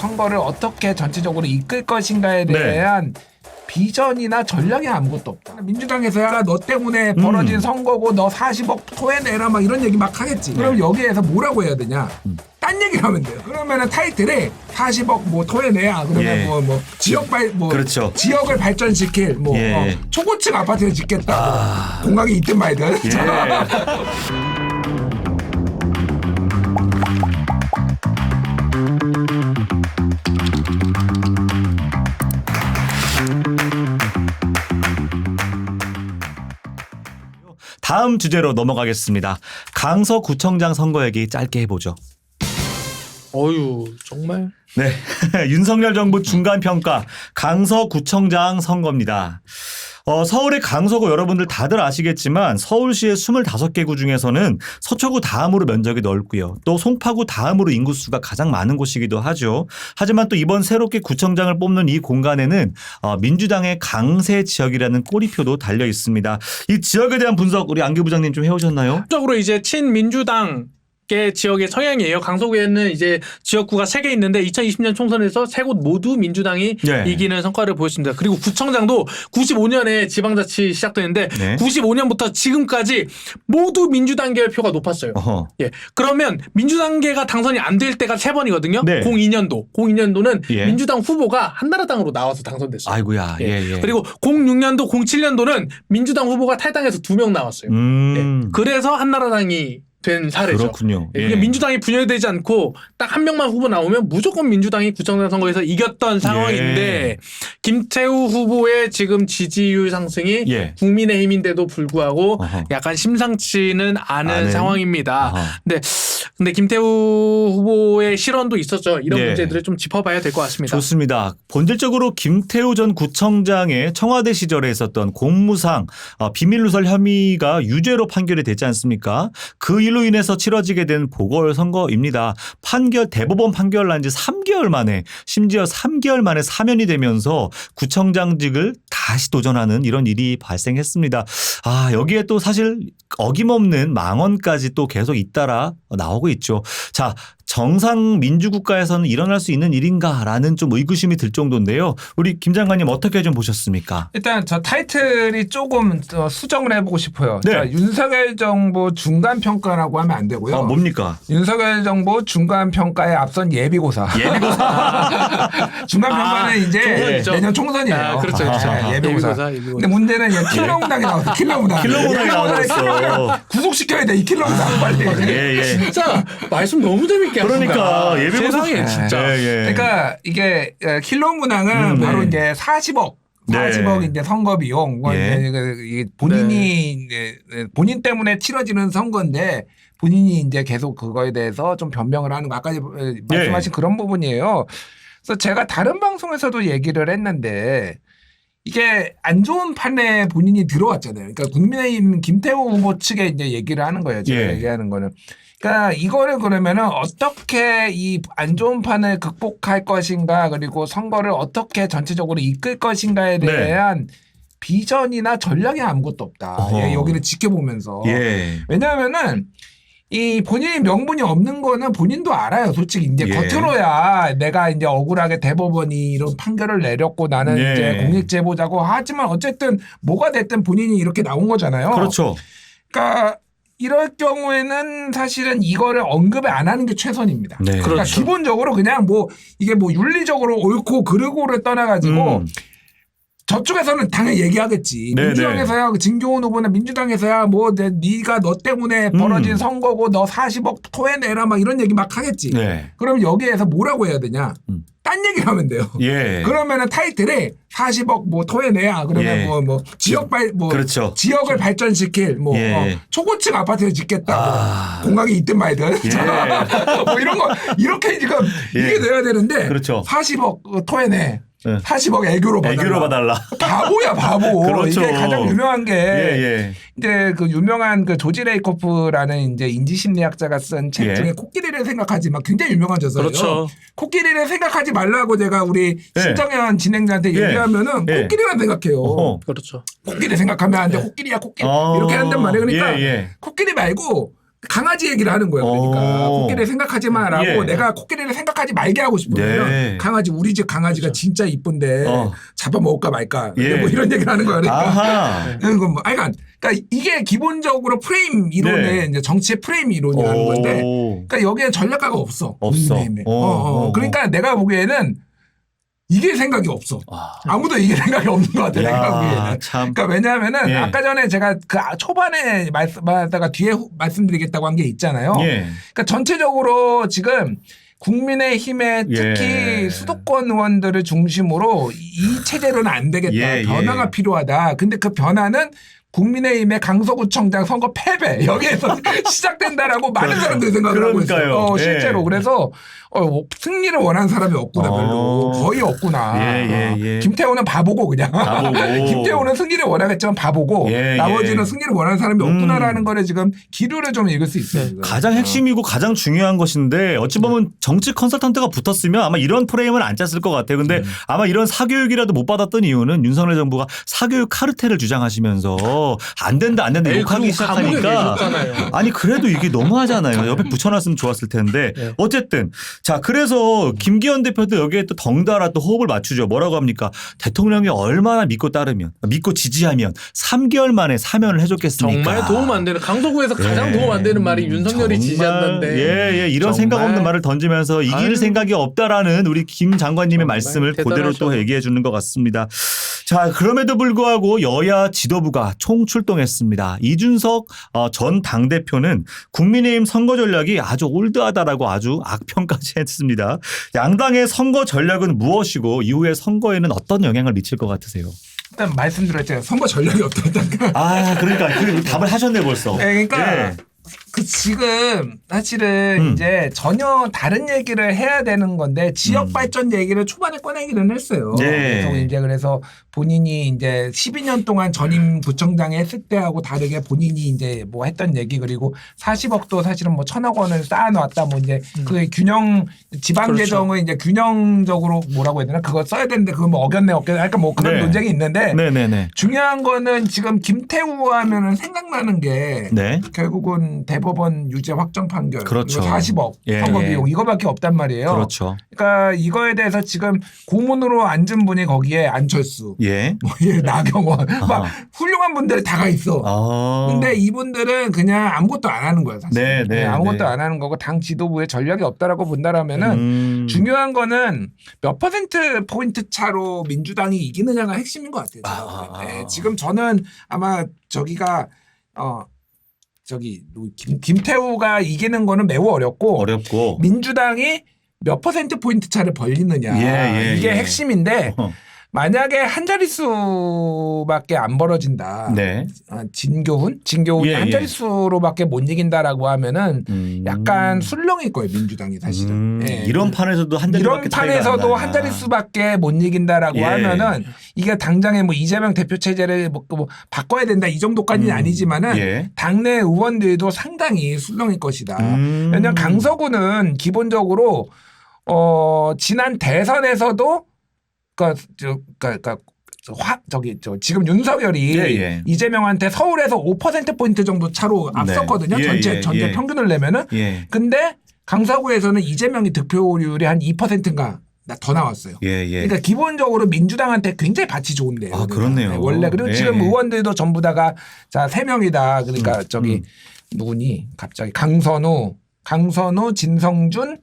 선거를 어떻게 전체적으로 이끌 것인가에 대한 비전이나 전략이 아무것도 없다. 민주당에서야 너 때문에 벌어진 선거고 너 40억 토해내라 막 이런 얘기 막 하겠지. 그럼 여기에서 뭐라고 해야 되냐? 딴 얘기를 하면 돼요. 그러면은 타이틀에 40억 뭐 토해내야 그러면 뭐 지역 그렇죠. 지역을 발전시킬 뭐 초고층 아파트를 짓겠다. 공각이 있든 말든. 다음 주제로 넘어가겠습니다. 강서구청장 선거 얘기 짧게 해보죠. 어유 정말. 네, 윤석열 정부 중간평가 강서구청장 선거입니다. 서울의 강서구 여러분들 다들 아시겠지만 서울시의 25개 구 중에서는 서초구 다음으로 면적이 넓고요. 또 송파구 다음으로 인구수가 가장 많은 곳이기도 하죠. 하지만 또 이번 새롭게 구청장을 뽑는 이 공간에는 민주당의 강세 지역이라는 꼬리표도 달려 있습니다. 이 지역에 대한 분석 우리 안규 부장님 좀 해오셨나요? 적으로 이제 친민주당 지역의 성향이에요. 강서구에는 이제 지역구가 3개 있는데 2020년 총선에서 3곳 모두 민주당이 이기는 성과를 보였습니다. 그리고 구청장도 95년에 지방자치 시작됐는데 95년부터 지금까지 모두 민주당계의 표가 높았어요. 예. 그러면 민주당계가 당선이 안 될 때가 3번이거든요. 02년도는 민주당 후보가 한나라당으로 나와서 당선됐어요. 아이고야. 그리고 06년도, 07년도는 민주당 후보가 탈당해서 2명 나왔어요. 그래서 한나라당이 된 사례죠. 그렇군요. 민주당이 분열되지 않고 딱 한 명만 후보 나오면 무조건 민주당이 구청장 선거에서 이겼던 상황인데 김태우 후보의 지금 지지율 상승이 국민의힘인데도 불구하고 약간 심상치는 않은 상황입니다. 근데 김태우 후보의 실언도 있었죠. 이런 문제들을 좀 짚어봐야 될 것 같습니다. 좋습니다. 본질적으로 김태우 전 구청장의 청와대 시절에 있었던 공무상 비밀누설 혐의가 유죄로 판결이 되지 않습니까? 그 일로 인해서 치러지게 된 보궐선거입니다. 대법원 판결 난 지 3개월 만에 심지어 3개월 만에 사면이 되면서 구청장직을 다시 도전하는 이런 일이 발생했습니다. 여기에 또 사실 어김없는 망언까지 또 계속 잇따라 나오고 있죠. 자, 정상 민주국가에서는 일어날 수 있는 일인가라는 좀 의구심이 들 정도인데요. 우리 김 장관님 어떻게 좀 보셨습니까? 일단 저 타이틀이 조금 수정을 해보고 싶어요. 자, 윤석열 정부 중간평가라고 하면 안 되고요. 뭡니까? 윤석열 정부 중간평가에 앞선 예비고사. 중간평가는 이제 내년 총선이에요. 그렇죠. 예비고사. 근데 문제는 킬러문항이 나왔어. 킬러문항이 나왔어. 구속시켜야 돼. 이 킬러문항 빨리. 진짜 말씀 너무 재밌게 그러니까 세상에 진짜. 그러니까 이게 킬러문항은 바로 이제 40억 이제 선거 비용. 본인이 본인 때문에 치러지는 선거인데 본인이 이제 계속 그거에 대해서 좀 변명을 하는 거. 아까 말씀하신 그런 부분이에요. 그래서 제가 다른 방송에서도 얘기를 했는데 이게 안 좋은 판에 본인이 들어왔잖아요. 그러니까 국민의힘 김태우 후보 측에 이제 얘기를 하는 거예요. 제가 얘기하는 거는. 그러니까 이거를 그러면은 어떻게 이 안 좋은 판을 극복할 것인가 그리고 선거를 어떻게 전체적으로 이끌 것인가에 대한 비전이나 전략이 아무것도 없다. 여기를 지켜보면서. 왜냐하면은 이 본인이 명분이 없는 거는 본인도 알아요. 솔직히 이제 겉으로야 내가 이제 억울하게 대법원이 이런 판결을 내렸고 나는 이제 공익 제보자고 하지만 어쨌든 뭐가 됐든 본인이 이렇게 나온 거잖아요. 그렇죠. 그러니까 이럴 경우에는 사실은 이거를 언급을 안 하는 게 최선입니다. 그러니까 그렇죠. 기본적으로 그냥 이게 윤리적으로 옳고 그르고를 떠나가지고 저쪽에서는 당연히 얘기하겠지. 민주당에서야 진교훈 후보는 민주당에서야 네가 너 때문에 벌어진 선거고 너 40억 토해내라 막 이런 얘기 막 하겠지. 그럼 여기에서 뭐라고 해야 되냐? 딴 얘기를 하면 돼요. 그러면은 타이틀에 40억 뭐 토해내야 그러면 지역을 발전시킬 초고층 아파트를 짓겠다. 공각이 있든 말든 이런 거 이렇게 지금 이게 돼야 되는데 40억 토해내. 40억 애교로 봐달라. 바보야 바보. 그렇죠. 이게 가장 유명한 게 이제 그 유명한 그 조지 레이코프라는 이제 인지심리학자가 쓴 책 중에 코끼리를 생각하지 막 굉장히 유명한 저서예요. 그렇죠. 코끼리를 생각하지 말라고 제가 우리 신정현 진행자한테 얘기하면은 코끼리만 생각해요. 그렇죠. 코끼리 생각하면 안 돼. 코끼리야 코끼리 이렇게 한단 말이에요. 그러니까 코끼리 말고 강아지 얘기를 하는 거예요. 그러니까 오. 코끼리 생각하지 마라고 예. 내가 코끼리를 생각하지 말게 하고 싶으면 네. 강아지 우리 집 강아지가 진짜 이쁜데 잡아먹을까 말까 예. 뭐 이런 얘기를 하는 거예요. 그러니까 아하. 그러니까 이게 기본적으로 프레임 이론의 네. 이제 정치의 프레임 이론이라는 건데 오. 그러니까 여기에 전략가가 없어. 없어. 국민의힘에. 그러니까 내가 보기에는 이게 생각이 없어. 아무도 이게 생각이 없는 것 같아. 내가 보기에는. 참. 그러니까 왜냐하면은 예. 아까 전에 제가 그 초반에 말씀하다가 뒤에 말씀드리겠다고 한 게 있잖아요. 예. 그러니까 전체적으로 지금 국민의힘의 특히 예. 수도권 의원들을 중심으로 이 체제로는 안 되겠다. 예, 변화가 예. 필요하다. 근데 그 변화는 국민의힘의 강서구청장 선거 패배 여기에서 시작된다라고 많은 사람들이 생각을 하고 있어요. 그러니까요. 실제로 예. 그래서 승리를 원하는 사람이 없구나 별로 거의 없구나. 예. 김태호는 바보고 그냥 바보고. 김태호는 승리를 원하겠지만 바보고 예, 나머지는 예. 승리를 원하는 사람이 없구나라는 거를 지금 기류를 좀 읽을 수 있어요. 지금. 가장 핵심이고 가장 중요한 것인데 어찌 보면 정치 컨설턴트가 붙었으면 아마 이런 프레임은 안 짰을 것 같아요. 근데 아마 이런 사교육이라도 못 받았던 이유는 윤석열 정부가 사교육 카르텔을 주장하시면서 안 된다 욕하기 시작하니까 아니 그래도 이게 너무하잖아요. 옆에 붙여놨으면 좋았을 텐데 어쨌든 자 그래서 김기현 대표도 여기에 또 덩달아 또 호흡을 맞추죠. 뭐라고 합니까? 대통령이 얼마나 믿고 지지하면 3개월 만에 사면을 해줬겠습니까? 정말 도움 안 되는 강서구에서 가장 도움 안 되는 말이 윤석열이 지지한다는데 예, 이런 정말. 생각 없는 말을 던지면서 이길 생각이 없다라는 우리 김 장관님의 말씀을 그대로 또 얘기해 주는 것 같습니다. 자, 그럼에도 불구하고 여야 지도부가 총출동했습니다. 이준석 전 당대표는 국민의힘 선거 전략이 아주 올드하다라고 아주 악평까지 했습니다. 양당의 선거 전략은 무엇이고 이후의 선거에는 어떤 영향을 미칠 것 같으세요? 일단 말씀드렸잖아요. 선거 전략이 없다니까. 아, 그러니까 그 답을 하셨네 벌써. 네, 그러니까 예. 그 지금 사실은 이제 전혀 다른 얘기를 해야 되는 건데 지역 발전 얘기를 초반에 꺼내기는 했어요. 네. 그래서 본인이 이제 12년 동안 전임 구청장에 했을 때하고 다르게 본인이 이제 뭐 했던 얘기 그리고 40억도 사실은 뭐 1,000억 원을 쌓아놨다 뭐 이제 그 균형 지방 그렇죠. 재정을 이제 균형적으로 뭐라고 해야 되나 그거 써야 되는데 그거 뭐 어겼네 약간 뭐 그런 네. 논쟁이 있는데 네네네. 중요한 거는 지금 김태우 하면은 생각나는 게 네. 결국은 대법원 유죄 확정 판결 그렇죠. 그리고 40억 예, 선거 예. 비용 이거밖에 없단 말이에요. 그렇죠. 그러니까 이거에 대해서 지금 고문으로 앉은 분이 거기에 안철수, 예. 나경원 막 훌륭한 분들 다 가 있어. 근데 이분들은 그냥 아무것도 안 하는 거야 사실. 네, 네, 아무것도 네. 안 하는 거고 당 지도부에 전략이 없다라고 본다라면은 중요한 거는 몇 퍼센트 포인트 차로 민주당이 이기느냐가 핵심인 것 같아요. 제가 볼 때. 지금 저는 아마 저기가 김태우가 이기는 거는 매우 어렵고 민주당이 몇 퍼센트 포인트 차를 벌리느냐 이게 핵심인데 만약에 한 자릿수밖에 안 벌어진다. 네. 진교훈이 한 자릿수로밖에 못 이긴다라고 하면은 약간 술렁일 거예요 민주당이 사실은. 이런 판에서도 한 자릿수밖에 이런 판에서도 한 자릿수밖에 못 이긴다라고 하면은 이게 당장에 뭐 이재명 대표 체제를 뭐 바꿔야 된다 이 정도까지는 아니지만은 당내 의원들도 상당히 술렁일 것이다. 왜냐하면 강서구는 기본적으로 지난 대선에서도 지금 윤석열이 이재명한테 서울에서 5% 포인트 정도 차로 앞섰거든요. 전체 평균을 내면은. 근데 강서구에서는 이재명이 득표율이 한 2%인가 더 나왔어요. 그러니까 기본적으로 민주당한테 굉장히 밭이 좋은데요. 아, 그렇네요. 원래 그리고 지금 의원들도 전부 다가 자 3명이다. 그러니까 누구니? 갑자기 강선우, 진성준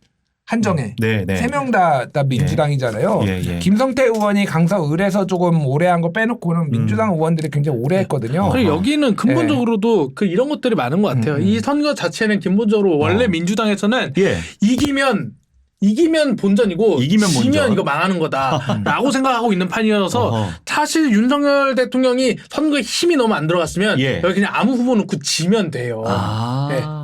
한정혜 세 명 다 민주당이잖아요. 김성태 의원이 강서을에서 조금 오래 한 거 빼놓고는 민주당 의원들이 굉장히 오래 했거든요. 그리고 여기는 근본적으로도 그 이런 것들이 많은 것 같아요. 이 선거 자체는 기본적으로 원래 민주당에서는 이기면 본전이고 지면 이거 망하는 거다라고 생각하고 있는 판이어서 사실 윤석열 대통령이 선거에 힘이 너무 안 들어갔으면 여기 그냥 아무 후보 놓고 지면 돼요.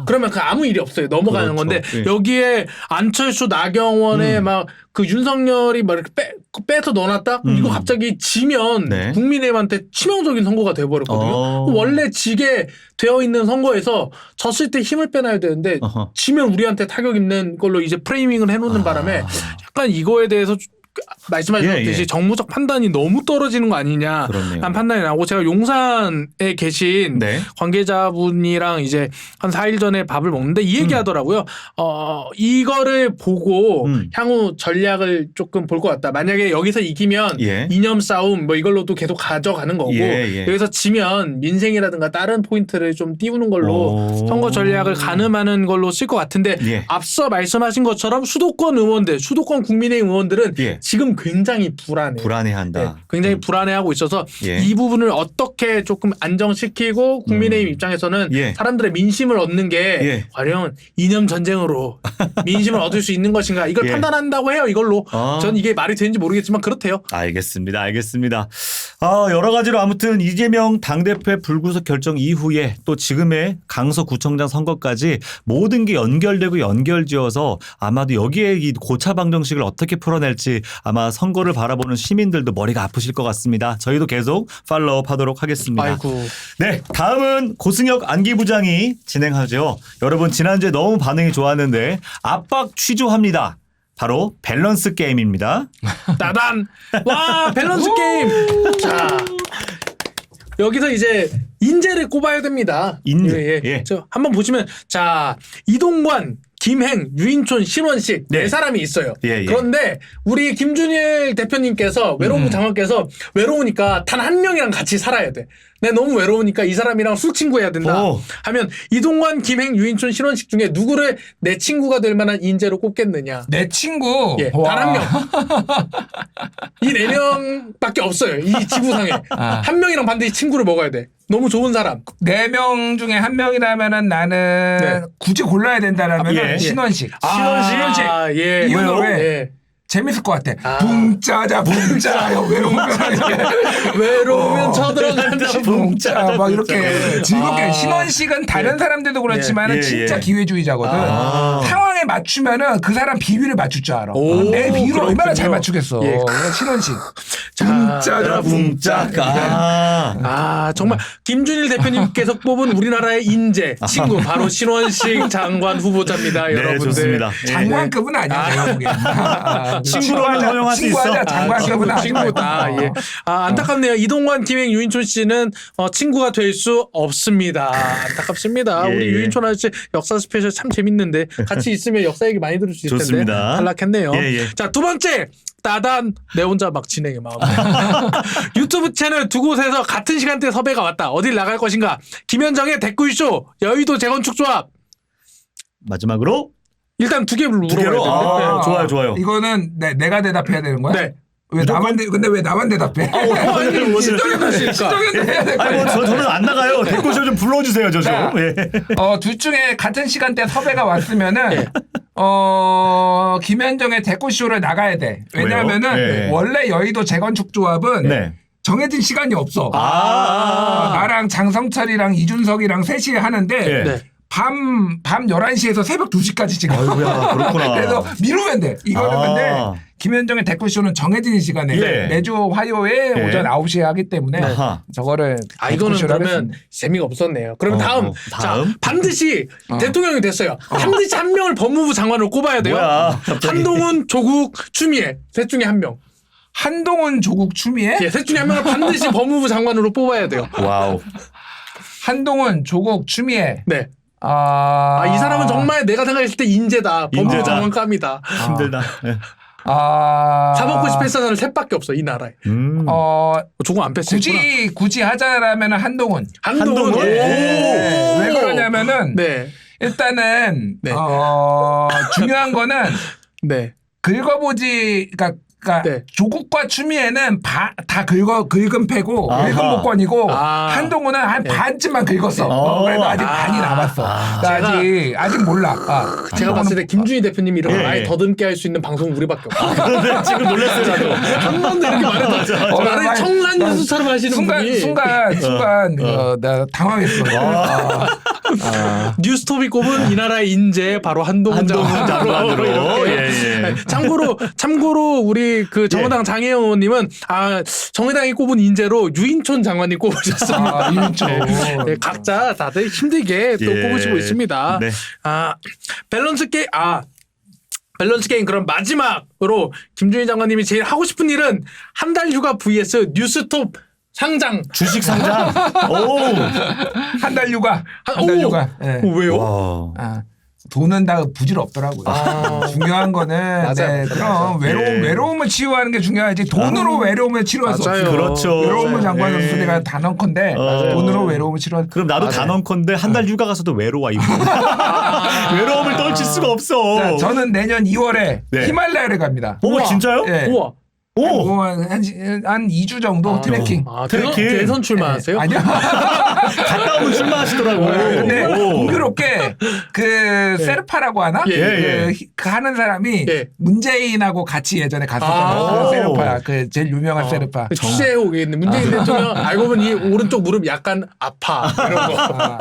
그러면 그 아무 일이 없어요. 넘어가는 건데 여기에 안철수, 나경원의 막 그 윤석열이 막 이렇게 빼서 넣어놨다? 이거 갑자기 지면 국민의힘한테 치명적인 선거가 돼버렸거든요. 원래 지게 되어 있는 선거에서 졌을 때 힘을 빼놔야 되는데 지면 우리한테 타격 있는 걸로 이제 프레이밍을 해놓는 바람에 약간 이거에 대해서 말씀하셨듯이 예, 예. 정무적 판단이 너무 떨어지는 거 아니냐 그렇네요. 한 판단이 나고 제가 용산에 계신 네. 관계자분이랑 이제 한 4일 전에 밥을 먹는데 이 얘기하더라고요. 이거를 보고 향후 전략을 조금 볼 것 같다. 만약에 여기서 이기면 예. 이념 싸움 뭐 이걸로도 계속 가져가는 거고 예. 여기서 지면 민생이라든가 다른 포인트를 좀 띄우는 걸로 오. 선거 전략을 가늠하는 걸로 쓸 것 같은데 예. 앞서 말씀하신 것처럼 수도권 의원들, 수도권 국민의힘 의원들은 예. 지금 굉장히 불안해요. 불안해한다. 네, 굉장히 불안해하고 있어서 예. 이 부분을 어떻게 조금 안정시키고 국민의힘 입장에서는 예. 사람들의 민심을 얻는 게 예. 과연 이념 전쟁으로 민심을 얻을 수 있는 것인가 이걸 예. 판단한다고 해요. 이걸로 전 이게 말이 되는지 모르겠지만 그렇대요. 알겠습니다. 여러 가지로 아무튼 이재명 당대표의 불구속 결정 이후에 또 지금의 강서구청장 선거까지 모든 게 연결되고 연결지어서 아마도 여기에 이 고차 방정식을 어떻게 풀어낼지 아마 선거를 바라보는 시민들도 머리가 아프실 것 같습니다. 저희도 계속 팔로우업 하도록 하겠습니다. 아이고. 네, 다음은 고승혁 안기부장이 진행하죠. 여러분 지난주에 너무 반응이 좋았는데 압박 취조합니다. 바로 밸런스 게임입니다. 따단. 와 밸런스 게임. 자 여기서 이제 인재를 꼽아야 됩니다. 인재. 예. 저 한번 보시면 자 이동관, 김행, 유인촌, 신원식 네. 네 사람이 있어요. 예. 그런데 우리 김준일 대표님께서 외로운 장관께서 외로우니까 단 한 명이랑 같이 살아야 돼. 내가 너무 외로우니까 이 사람이랑 술 친구해야 된다. 오. 하면 이동관, 김행, 유인촌, 신원식 중에 누구를 내 친구가 될 만한 인재로 꼽겠느냐? 내 친구. 예, 단 한 명. 이 4명밖에 없어요. 이 지구상에. 한 명이랑 반드시 친구를 먹어야 돼. 너무 좋은 사람. 4명 중에 한 명이라면은 나는 네. 굳이 골라야 된다라면 예. 신원식. 신원식. 예. 이유는 왜요? 왜? 예. 재밌을 것 같아. 붕짜자 붕짜 외로우면 외로우면 쳐들어간다. 붕짜 막 이렇게 즐겁게. 아. 신원식은 다른 사람들도 그렇지만 예, 진짜 예. 기회주의자거든. 아. 상황에 맞추면은 그 사람 비위를 맞출 줄 알아. 오, 내 비위를 얼마나 그렇군요. 잘 맞추겠어. 예. 그냥 신원식. 붕짜자 붕짜가. 정말 김준일 대표님께서 뽑은 우리나라의 인재 친구 바로 신원식 장관 후보자입니다. 네, 여러분들. 좋습니다. 장관급은 아니야. 내가 보기엔. 친구로는 허용할 수 있어. 장관급은 아니고. 친구다. 예. 안타깝네요. 이동관, 김행, 유인촌 씨는 친구가 될 수 없습니다. 안타깝습니다. 예, 우리 예. 유인촌 아저씨 역사 스페셜 참 재밌는데 같이 있으면 역사 얘기 많이 들을 수 있을 텐데 좋습니다. 탈락했네요. 예, 예. 자, 두 번째. 따단 내 혼자 막 진행해 마음. 유튜브 채널 두 곳에서 같은 시간대에 섭외가 왔다. 어딜 나갈 것인가? 김현정의 댓글쇼, 여의도 재건축 조합. 마지막으로 일단 두 개를 물어봐야 개로? 되는데. 아, 네. 좋아요. 이거는 내가 대답해야 되는 거야? 네. 근데 왜 나만 대답해? 아니, 신정현도 해야 될 아니 거야. 저는 안 나가요. 댓글쇼 좀 불러주세요, 저 좀. 자, 예. 둘 중에 같은 시간대 섭외가 왔으면은 예. 김현정의 대꾸쇼를 나가야 돼. 왜냐하면은 왜요? 예. 원래 여의도 재건축 조합은 네. 정해진 시간이 없어. 아. 나랑 장성철이랑 이준석이랑 셋이 하는데 예. 네. 밤 11시에서 새벽 2시까지 찍어. 아이고야, 그렇구나. 그래서 미루면 돼. 이거는 아. 근데 김현정의 댓글쇼는 정해진 시간에 네. 매주 화요일 네. 오전 9시에 하기 때문에 아하. 저거를 이거는 댓글쇼를 그러면 하겠습니다. 재미가 없었네요. 그럼 다음. 다음? 자, 반드시 대통령이 됐어요. 반드시 한 명을 법무부 장관으로 꼽아야 돼요. 뭐야, 갑자기. 한동훈, 조국, 추미애 셋 중에 한 명. 한동훈, 조국, 추미애? 예, 셋 중에 한 명을 반드시 법무부 장관으로 뽑아야 돼요. 와우. 한동훈, 조국, 추미애. 네. 이 이 사람은 정말 내가 생각했을 때 인재다. 법무부 인재다. 장관감이다. 힘들다. 예. 사법고시 패스하는 셋밖에 없어 이 나라에. 조국 안 패스했구나. 굳이 하자라면 한동훈. 한동훈. 한동훈? 네. 왜 그러냐면은 네. 일단은 네. 중요한 거는 네. 긁어보지 그러니까 네. 조국과 추미애는 다 긁은 패고 아하. 긁은 복권이고 아. 한동훈은 한 반쯤만 긁었어. 그래도 아직 반이 남았어. 그러니까 아직 몰라. 제가 봤을 때 김준희 대표님 이런 걸 예, 아예 예. 더듬게 할 수 있는 방송 우리밖에 없어. 그런데 지금 놀랐어요, 나도. 한 번도 이렇게 말해도 나를 청산 교수처럼 하시는 분이 순간 나 당황했어. 뉴스톱이 꼽은 이 나라의 인재 바로 한동훈 장관으로 이렇게. 예. 참고로 우리 그 정의당 장혜영 의원님은 정의당이 꼽은 인재로 유인촌 장관이 꼽으셨습니다. 유인촌. 네, 각자 다들 힘들게 또 예. 꼽으시고 있습니다. 네. 밸런스 게임 밸런스 게임 그럼 마지막으로 김준희 장관님이 제일 하고 싶은 일은 한 달 휴가 vs 뉴스톱 상장. 주식 상장. 오. 한 달 휴가. 한 달 오! 휴가. 예. 왜요? 와. 아, 돈은 다 부질없더라고요. 중요한 거는 맞아요. 그럼 외로움을 치유하는 게 중요하지 돈으로 외로움을 치료할 수 맞아요. 없어요. 그렇죠. 외로움은 맞아요. 장관 네. 선수가 단언컨대 돈으로 외로움을 치료. 그럼 나도 단언컨대 한 달 휴가 가서도 외로워 이거. 외로움을 떨칠 수가 없어. 자, 저는 내년 2월에 네. 히말라야를 갑니다. 오, 우와. 진짜요? 예. 우와. 오. 한 2주 정도 트레킹. 대선, 트레킹. 대선 출마하세요? 아니요. 갔다 오면 술 마시더라고요. 근데 오. 공교롭게 그 세르파라고 하나? 예, 예. 그 하는 사람이 예. 문재인하고 같이 예전에 갔었잖아요. 아. 세르파. 그 제일 유명한 세르파. 취재해 오겠네. 문재인 대통령 알고 보니 오른쪽 무릎 약간 아파. 이런 거.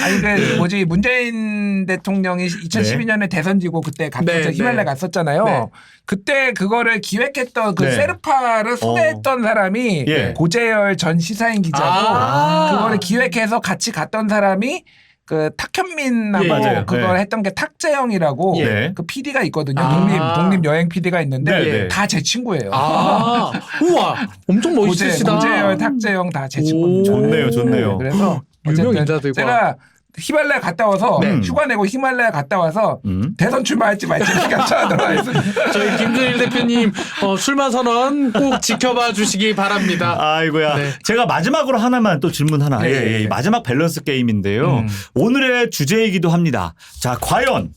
아니 그 뭐지 문재인 대통령이 2012년에 대선 지고 그때 갔었죠. 네, 히말라야 네. 갔었잖아요. 네. 그때 그거를 기획했던 그 네. 세르파를 소개했던 사람이 예. 고재열 전 시사인 기자고 아. 그거를 기획해서 같이 갔던 사람이 그 탁현민하고 예, 맞아요. 그걸 네. 했던 게 탁재영이라고 예. 그 PD가 있거든요. 아. 독립 여행 PD가 있는데 네, 네. 다 제 친구예요. 아, 우와, 엄청 멋있으시다. 고재열, 탁재영 다 제 친구입니다. 좋네요, 좋네요. 그래서 유명 어쨌든 인사들과. 제가 히말라야 갔다 와서 네. 휴가 내고 히말라야 갔다 와서 대선 출마할지 말지 결정하도록 하겠습니다. 저희 김준일 대표님 출마 선언 꼭 지켜봐 주시기 바랍니다. 아이고야. 네. 제가 마지막으로 하나만 또 질문 하나. 네. 예, 예. 마지막 밸런스 게임인데요. 오늘의 주제이기도 합니다. 자, 과연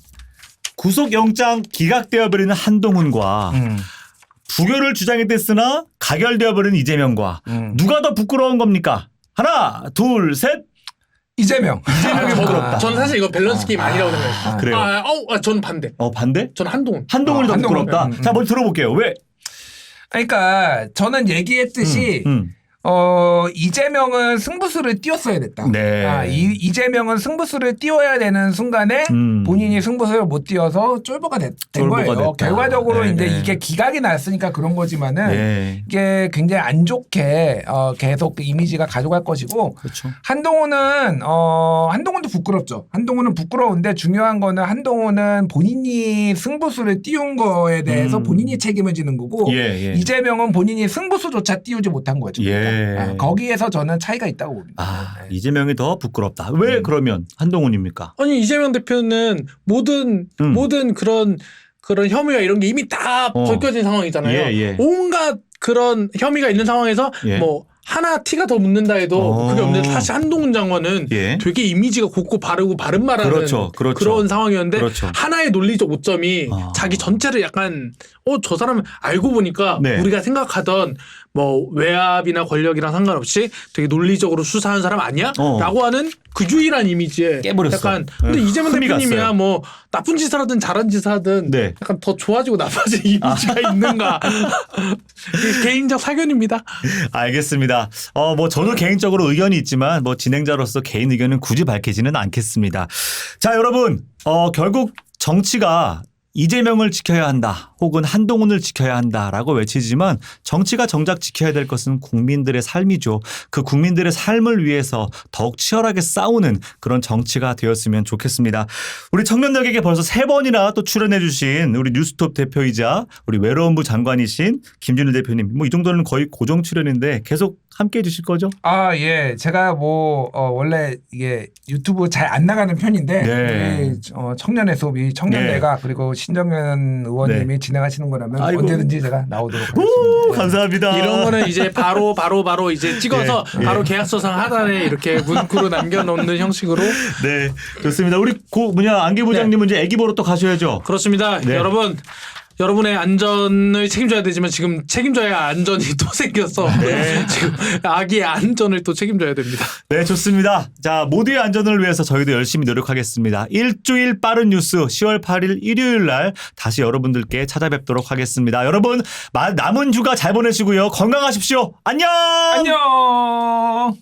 구속영장 기각되어 버리는 한동훈과 부결을 주장했댔으나 가결되어 버리는 이재명과 누가 더 부끄러운 겁니까? 하나, 둘, 셋. 이재명. 이재명이 부끄럽다. 전 사실 이거 밸런스 게임 아니라고 생각해요. 그래요? 전 반대. 반대? 전 한동훈. 한동훈이 더 한동훈. 부끄럽다. 자, 먼저 들어볼게요. 왜? 그러니까 저는 얘기했듯이 이재명은 승부수를 띄웠어야 됐다. 네. 이재명은 승부수를 띄워야 되는 순간에 본인이 승부수를 못 띄워서 쫄보가 된 쫄보가 거예요. 됐다. 결과적으로 네, 이제 네. 이게 기각이 났으니까 그런 거지만은 네. 이게 굉장히 안 좋게 계속 그 이미지가 가져갈 것이고 그렇죠. 한동훈도 부끄럽죠. 한동훈은 부끄러운데 중요한 거는 한동훈은 본인이 승부수를 띄운 거에 대해서 본인이 책임을 지는 거고 예, 예. 이재명은 본인이 승부수조차 띄우지 못한 거죠. 예. 거기에서 저는 차이가 있다고 봅니다. 아, 이재명이 더 부끄럽다. 왜 그러면 한동훈입니까? 아니 이재명 대표는 모든 그런 혐의와 이런 게 이미 다 벗겨진 상황이잖아요. 예, 예. 온갖 그런 혐의가 있는 상황에서 예. 뭐 하나 티가 더 묻는다 해도 그게 없는데 사실 한동훈 장관은 예. 되게 이미지가 곱고 바르고 바른 말하는 그렇죠, 그렇죠. 그런 상황이었는데 그렇죠. 하나의 논리적 오점이 자기 전체를 약간 저 사람 알고 보니까 네. 우리가 생각하던 뭐 외압이나 권력이랑 상관없이 되게 논리적으로 수사한 사람 아니야? 라고 하는 그 유일한 이미지에 깨버렸어. 약간 근데 네. 이재명 흠이 대표님이야 갔어요. 뭐 나쁜 짓을 하든 잘한 짓을 하든 네. 약간 더 좋아지고 나빠진 이미지가 있는가 개인적 사견입니다. 알겠습니다. 뭐 저도 개인적으로 의견이 있지만 뭐 진행자로서 개인 의견은 굳이 밝히지는 않겠습니다. 자, 여러분, 결국 정치가 이재명을 지켜야 한다 혹은 한동훈을 지켜야 한다라고 외치지만 정치가 정작 지켜야 될 것은 국민들의 삶이죠. 그 국민들의 삶을 위해서 더욱 치열하게 싸우는 그런 정치가 되었으면 좋겠습니다. 우리 청년역에게 벌써 3번이나 또 출연해 주신 우리 뉴스톱 대표이자 우리 외로운부 장관이신 김준일 대표님, 뭐 이 정도는 거의 고정 출연인데 계속 함께 해 주실 거죠? 예. 제가 원래 이게 유튜브 잘 안 나가는 편인데 네. 청년의 수업이 청년대가 그리고 신정현 의원님이 진행하시는 거라면 아이고. 언제든지 제가 나오도록 하겠습니다. 오, 감사합니다. 이런 거는 이제 바로 이제 찍어서 예. 바로 계약서상 하단에 이렇게 문구로 남겨놓는 형식으로 네, 좋습니다. 우리 안기 부장님은 이제 애기 보러 또 가셔야죠. 그렇습니다. 네. 여러분의 안전을 책임져야 되지만 지금 책임져야 안전이 또 생겨서 지금 아기의 안전을 또 책임져야 됩니다. 네, 좋습니다. 자, 모두의 안전을 위해서 저희도 열심히 노력하겠습니다. 일주일 빠른 뉴스 10월 8일 일요일 날 다시 여러분들께 찾아뵙도록 하겠습니다. 여러분, 남은 휴가 잘 보내시고요. 건강하십시오. 안녕! 안녕.